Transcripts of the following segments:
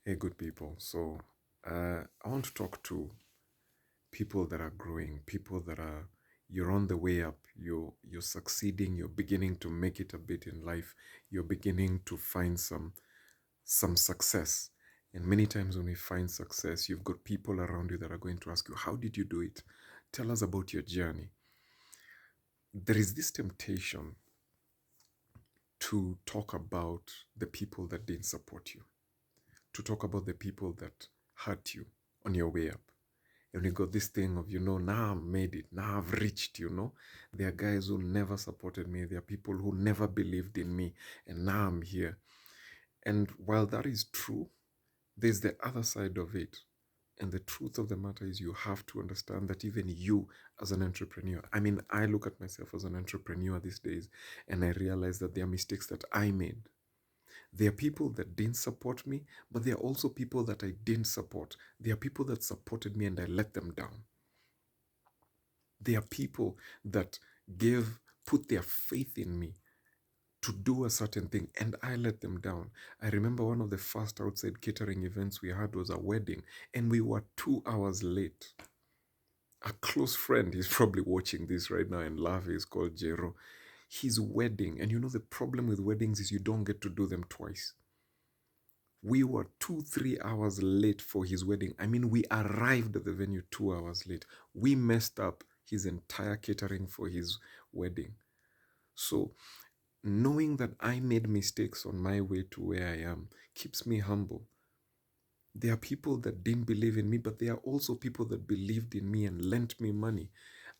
Hey, good people. I want to talk to people that are growing, people that are you're on the way up, you're succeeding, you're beginning to make it a bit in life, you're beginning to find some success. And many times when we find success, you've got people around you that are going to ask you, how did you do it? Tell us about your journey. There is this temptation to talk about the people that didn't support you, to talk about the people that hurt you on your way up. And we got this thing of, now I've made it, now I've reached. There are guys who never supported me, there are people who never believed in me, and now I'm here. And while that is true, there's the other side of it. And the truth of the matter is, you have to understand that even you, as an entrepreneur, I mean, I look at myself as an entrepreneur these days, and I realize that there are mistakes that I made. There are people that didn't support me, but there are also people that I didn't support. There are people that supported me and I let them down. There are people that put their faith in me to do a certain thing and I let them down. I remember one of the first outside catering events we had was a wedding and we were 2 hours late. A close friend, he's probably watching this right now and laughing, is called Jero. His wedding, and the problem with weddings is you don't get to do them twice. We were 2, 3 hours late for his wedding. I mean, we arrived at the venue 2 hours late. We messed up his entire catering for his wedding. So, knowing that I made mistakes on my way to where I am keeps me humble. There are people that didn't believe in me, but there are also people that believed in me and lent me money.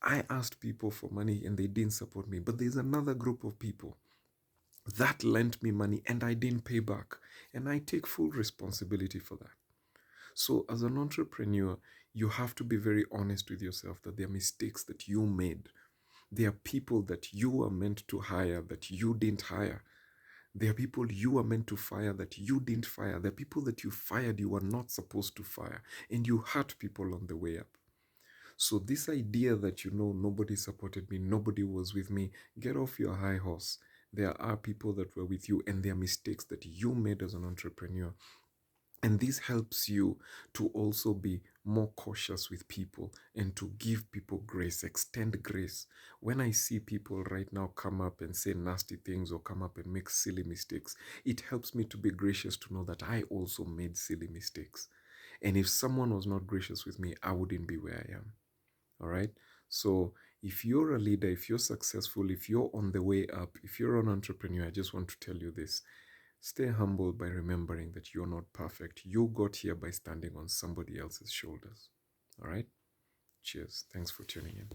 I asked people for money and they didn't support me, but there's another group of people that lent me money and I didn't pay back. And I take full responsibility for that. So, as an entrepreneur, you have to be very honest with yourself that there are mistakes that you made. There are people that you were meant to hire that you didn't hire. There are people you were meant to fire that you didn't fire. There are people that you fired you were not supposed to fire. And you hurt people on the way up. So, this idea that nobody supported me, nobody was with me, get off your high horse. There are people that were with you, and there are mistakes that you made as an entrepreneur. And this helps you to also be more cautious with people and to give people grace, extend grace. When I see people right now come up and say nasty things or come up and make silly mistakes, it helps me to be gracious to know that I also made silly mistakes. And if someone was not gracious with me, I wouldn't be where I am. All right. So if you're a leader, if you're successful, if you're on the way up, if you're an entrepreneur, I just want to tell you this. Stay humble by remembering that you're not perfect. You got here by standing on somebody else's shoulders. All right? Cheers. Thanks for tuning in.